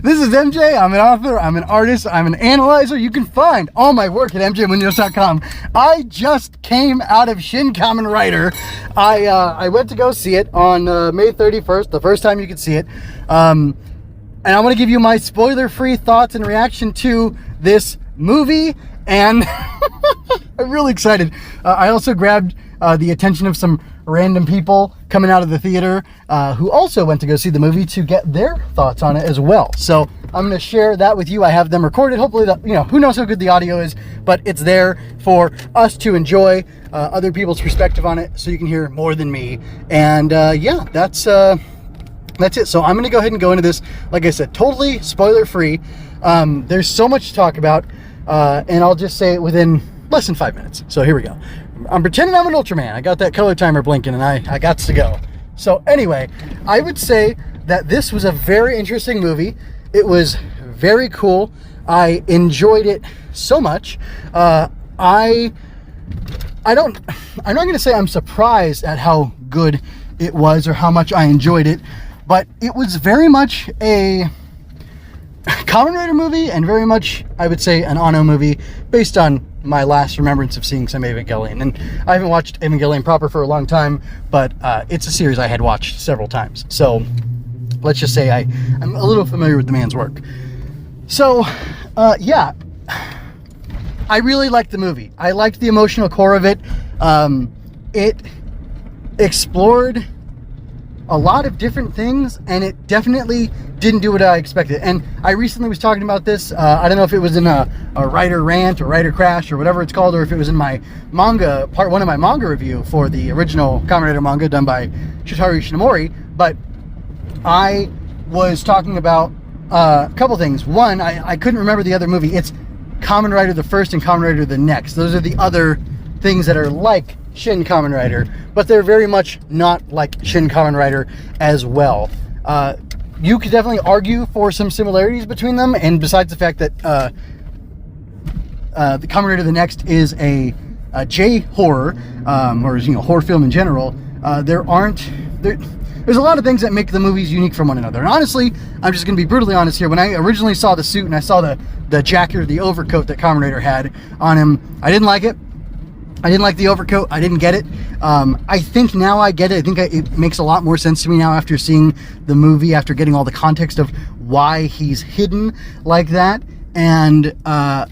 This is MJ. I'm an author, I'm an artist, I'm an analyzer. You can find all my work at mjmunoz.com. I just came out of Shin Kamen Rider. I went to go see it on May 31st, the first time you could see it. And I want to give you my spoiler-free thoughts and reaction to this movie. And I'm really excited. I also grabbed the attention of some random people coming out of the theater who also went to go see the movie to get their thoughts on it as well. So I'm going to share that with you. I have them recorded. Hopefully, that, who knows how good the audio is, but it's there for us to enjoy other people's perspective on it, so you can hear more than me. And yeah, that's it. So I'm going to go ahead and go into this, like I said, totally spoiler-free. There's so much to talk about, and I'll just say it within less than 5 minutes. So here we go. I'm pretending I'm an Ultraman. I got that color timer blinking, and I got to go. So anyway, I would say that this was a very interesting movie. It was very cool. I enjoyed it so much. I'm not going to say I'm surprised at how good it was or how much I enjoyed it, but it was very much a Kamen Rider movie and very much, I would say, an Anno movie based on my last remembrance of seeing some Evangelion. And I haven't watched Evangelion proper for a long time, but it's a series I had watched several times. So let's just say I'm a little familiar with the man's work. So yeah, I really liked the movie. I liked the emotional core of it. It explored a lot of different things, and it definitely didn't do what I expected. And I recently was talking about this. I don't know if it was in a writer rant or writer crash or whatever it's called, or if it was in my manga, part one of my manga review for the original Kamen Rider manga done by Shitaru Shinomori. But I was talking about a couple things. One, I couldn't remember the other movie. It's Kamen Rider the First and Kamen Rider the Next. Those are the other things that are like Shin Kamen Rider, but they're very much not like Shin Kamen Rider as well. You could definitely argue for some similarities between them, and besides the fact that the Kamen Rider the Next is a J-horror, or horror film in general, there's a lot of things that make the movies unique from one another. And honestly, I'm just going to be brutally honest here. When I originally saw the suit and I saw the jacket or the overcoat that Kamen Rider had on him, I didn't like it. I didn't like the overcoat. I didn't get it. I think now I get it. I think it makes a lot more sense to me now after seeing the movie, after getting all the context of why he's hidden like that. And I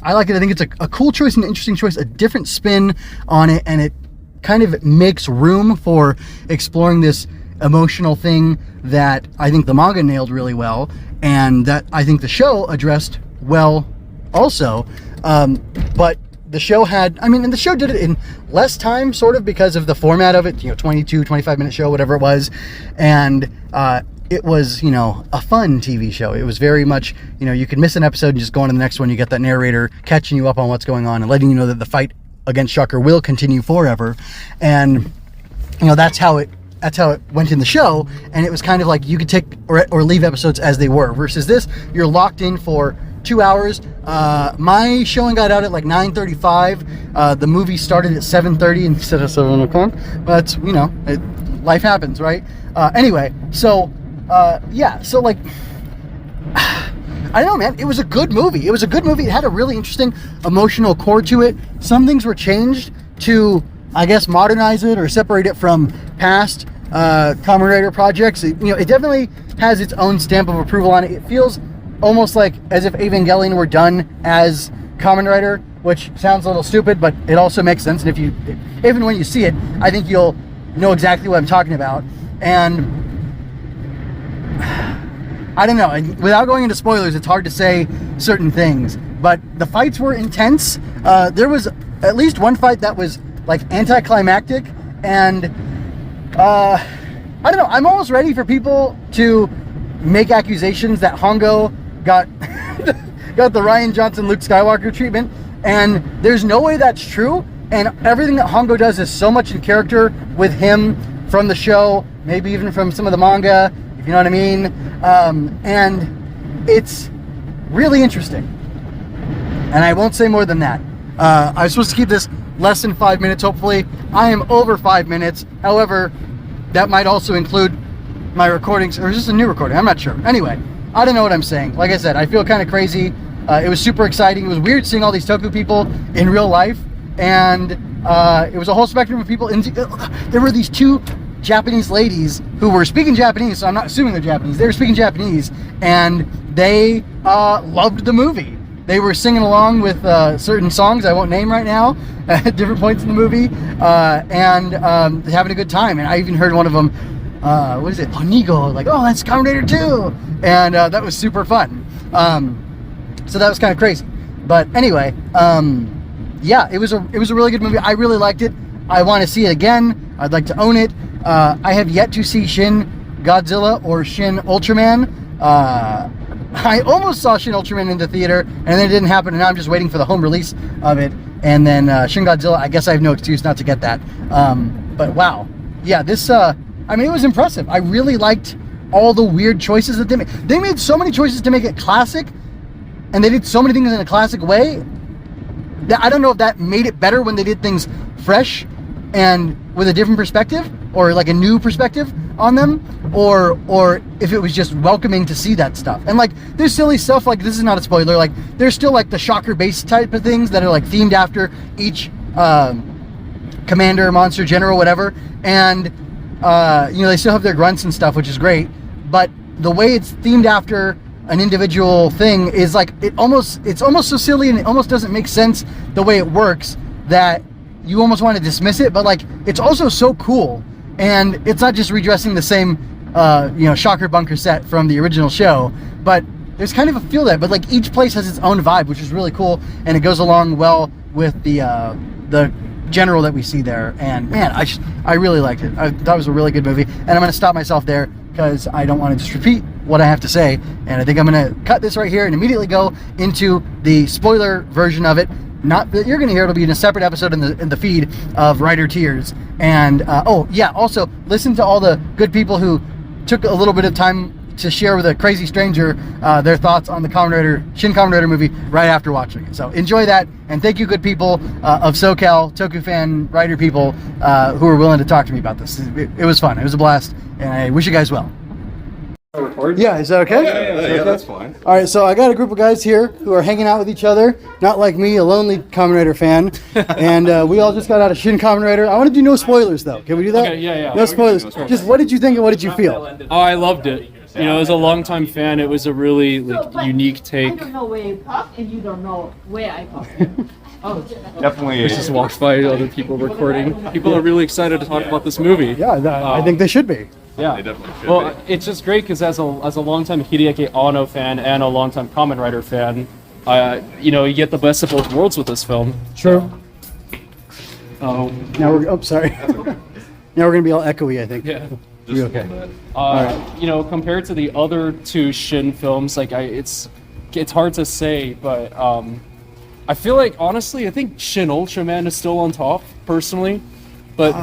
like it. I think it's a cool choice, an interesting choice, a different spin on it, and it kind of makes room for exploring this emotional thing that I think the manga nailed really well, and that I think the show addressed well also. But the show and the show did it in less time, sort of, because of the format of it, 22, 25 minute show, whatever it was. And it was, a fun TV show. It was very much, you could miss an episode and just go on to the next one. You get that narrator catching you up on what's going on and letting you know that the fight against Shocker will continue forever. And, that's how it went in the show. And it was kind of like you could take or leave episodes as they were, versus this, you're locked in for 2 hours. My showing got out at like 9:35. The movie started at 7:30 instead of 7 o'clock. But life happens, right? Anyway, so yeah, so like, I don't know, man. It was a good movie. It had a really interesting emotional core to it. Some things were changed to, I guess, modernize it or separate it from past Kamen Rider projects. It definitely has its own stamp of approval on it. It feels almost like as if Evangelion were done as Kamen Rider, which sounds a little stupid, but it also makes sense. And even when you see it, I think you'll know exactly what I'm talking about. And I don't know, without going into spoilers, it's hard to say certain things, but the fights were intense. There was at least one fight that was like anticlimactic, and I don't know, I'm almost ready for people to make accusations that Hongo got the Rian Johnson Luke Skywalker treatment, and there's no way that's true. And everything that Hongo does is so much in character with him from the show, maybe even from some of the manga, if you know what I mean. And it's really interesting, and I won't say more than that. I was supposed to keep this less than 5 minutes. Hopefully I am over 5 minutes. However, that might also include my recordings, or is this a new recording? I'm not sure. Anyway, I don't know what I'm saying. Like I said, I feel kind of crazy. It was super exciting. It was weird seeing all these Toku people in real life, and it was a whole spectrum of people. There were these two Japanese ladies who were speaking Japanese, so I'm not assuming they're Japanese. They were speaking Japanese, and they loved the movie. They were singing along with certain songs I won't name right now at different points in the movie, and having a good time. And I even heard one of them, what is it, Onigo, like, oh, that's Kamen Rider 2, and that was super fun. So that was kind of crazy. But anyway, yeah, it was a really good movie. I really liked it. I want to see it again. I'd like to own it. I have yet to see Shin Godzilla or Shin Ultraman. I almost saw Shin Ultraman in the theater, and then it didn't happen, and now I'm just waiting for the home release of it. And then Shin Godzilla, I guess I have no excuse not to get that. But wow. Yeah, this, I mean, it was impressive. I really liked all the weird choices that they made. They made so many choices to make it classic, and they did so many things in a classic way, that I don't know if that made it better when they did things fresh and with a different perspective, or like a new perspective on them, or if it was just welcoming to see that stuff. And like, there's silly stuff, like, this is not a spoiler, like, there's still like the shocker base type of things that are like themed after each commander, monster, general, whatever, and you know, they still have their grunts and stuff, which is great, but the way it's themed after an individual thing is like, it's almost so silly, and it almost doesn't make sense the way it works, that you almost want to dismiss it. But like, it's also so cool, and it's not just redressing the same you know, shocker bunker set from the original show, but there's kind of a feel that, but like, each place has its own vibe, which is really cool, and it goes along well with the general that we see there. And man, I really liked it. I thought it was a really good movie, and I'm going to stop myself there because I don't want to just repeat what I have to say, and I think I'm going to cut this right here and immediately go into the spoiler version of it. Not that you're going to hear, it'll be in a separate episode in the feed of Rider Tears. And oh yeah, also listen to all the good people who took a little bit of time to share with a crazy stranger their thoughts on the Shin Kamen Rider movie right after watching it. So enjoy that, and thank you, good people of SoCal, Toku fan, Rider people who were willing to talk to me about this. It was fun. It was a blast, and I wish you guys well. Yeah, is that okay? Yeah, that's fine. All right, so I got a group of guys here who are hanging out with each other, not like me, a lonely Kamen Rider fan, and we all just got out of Shin Kamen Rider. I want to do no spoilers, though. Can we do that? Okay, yeah. No spoilers. Just what did you think and what did you feel? Oh, I loved it. You know, as a longtime fan, it was a really unique take. I don't know where you park, and you don't know where I park. Oh, Definitely. I just walked by other people recording. People are really excited to talk about this movie. Yeah, I think they should be. Yeah. They definitely should Well, be. it's just great because as a longtime Hideaki Anno fan and a longtime Kamen Rider fan, you know, you get the best of both worlds with this film. True. Oh, Sorry. Now we're gonna be all echoey, I think. yeah. Be okay. You know, compared to the other two Shin films, like it's hard to say, but I feel like, honestly, I think Shin Ultraman is still on top, personally. But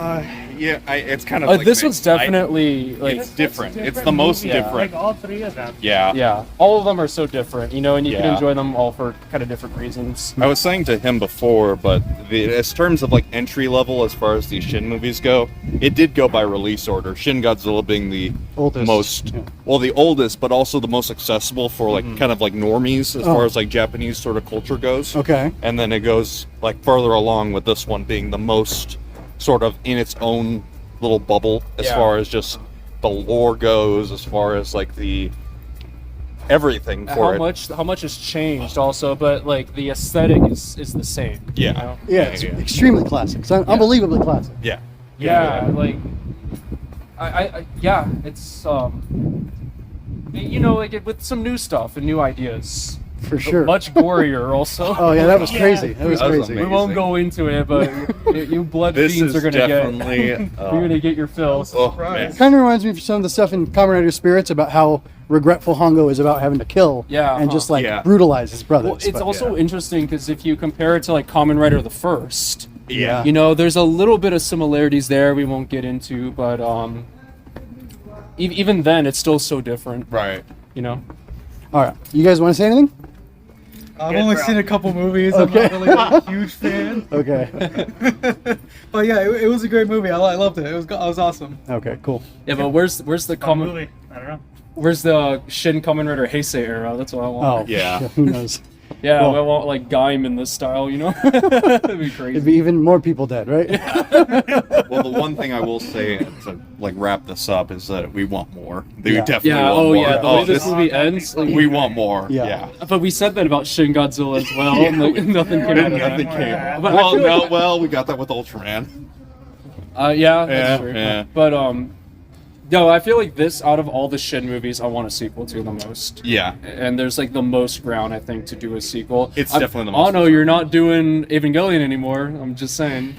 Yeah, it's kind of like this one's definitely like it's different. It's the most Yeah. different. all three of them. Yeah. yeah, all of them are so different, you know, and you can Yeah. enjoy them all for kind of different reasons. I was saying to him before, but as terms of like entry level as far as these Shin movies go, it did go by release order. Shin Godzilla being the Oldest. most, well, the oldest, but also the most accessible for like kind of like normies as far as like Japanese sort of culture goes. Okay. And then it goes like further along with this one being the most sort of in its own little bubble as Yeah. far as just the lore goes, as far as like the everything for How much has changed also, but like the aesthetic is the same. Yeah. You know? Yeah, it's extremely classic. It's unbelievably classic. Yeah. Yeah, like yeah, it's you know, like with some new stuff and new ideas. For sure. Much gorier also. Oh yeah, that was crazy. That was That was crazy. We won't go into it, but you blood This fiends is are gonna definitely, get you're gonna get your fill. Oh, man. Kind of reminds me of some of the stuff in Kamen Rider Spirits about how regretful Hongo is about having to kill Yeah, and just like Yeah. brutalize his brothers. Well, it's But- also interesting because if you compare it to like Kamen Rider the First, Yeah. you know, there's a little bit of similarities there we won't get into, but even then it's still so different, Right. you know. All right, you guys want to say anything? I've only seen a couple movies. Okay. I'm not really a huge fan. Okay. But yeah, it was a great movie. I loved it. It was awesome. Okay, cool. Yeah, but where's the common? movie. I don't know. Where's the Shin Kamen Rider Heisei era? That's what I want. Oh, Yeah. Who knows? Yeah, Well- I want like Gaim this style, you know? That'd be crazy. It'd be even more people dead, right? Well, the one thing I will say to like wrap this up is that we want more. We Yeah. definitely Yeah, want more. yeah, the way this this- movie ends. Like, we want more. Yeah. Yeah. but we said that about Shin Godzilla as well, and like, nothing came out of Nothing that. came. But I Well, feel no, like- well, we got that with Ultraman. Yeah, that's true. yeah. But no, I feel like this out of all the Shin movies, I want a sequel to the most. Yeah. And there's like the most ground I think to do a sequel. It's definitely the most. Oh no, you're not doing Evangelion anymore. I'm just saying.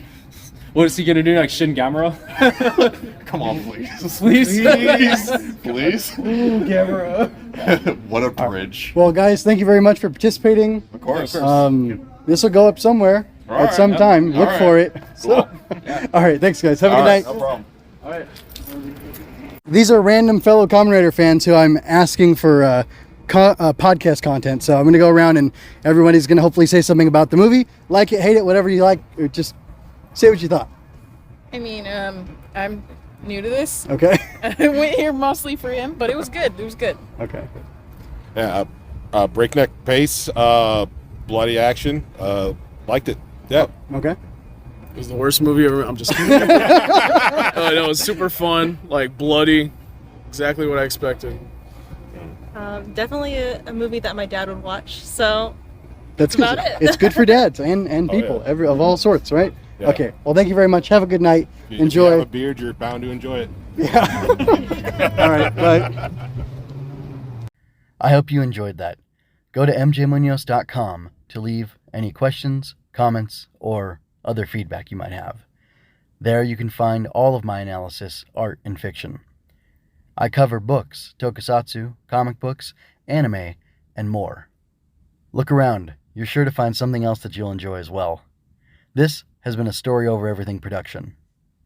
What is he gonna do next? Shin Gamera? Come on, please. Please. Please. Ooh, Gamera. What a bridge. Well, guys, thank you very much for participating. Of course. This will go up somewhere All at right. some time. All Look right. for it. Cool. All right, thanks, guys. Have a good night. No problem. These are random fellow Kamen Rider fans who I'm asking for podcast content. So I'm going to go around and everybody's going to hopefully say something about the movie. Like it, hate it, whatever you like. Or just say what you thought. I mean, I'm new to this. Okay. I went here mostly for him, but it was good. It was good. Okay. Yeah, breakneck pace, bloody action. Liked it. Yeah. Okay. It was the worst movie ever. I'm just kidding. No, it was super fun, like bloody, exactly what I expected. Definitely a movie that my dad would watch. So That's good. about it. It's good for dads and people yeah. of all sorts, right? Yeah. Okay. Well, thank you very much. Have a good night. If you have Enjoy. a beard, you're bound to enjoy it. All right. Bye. I hope you enjoyed that. Go to mjmunoz.com to leave any questions, comments, or other feedback you might have. There you can find all of my analysis, art, and fiction. I cover books, tokusatsu, comic books, anime, and more. Look around. You're sure to find something else that you'll enjoy as well. This has been a Story Over Everything production.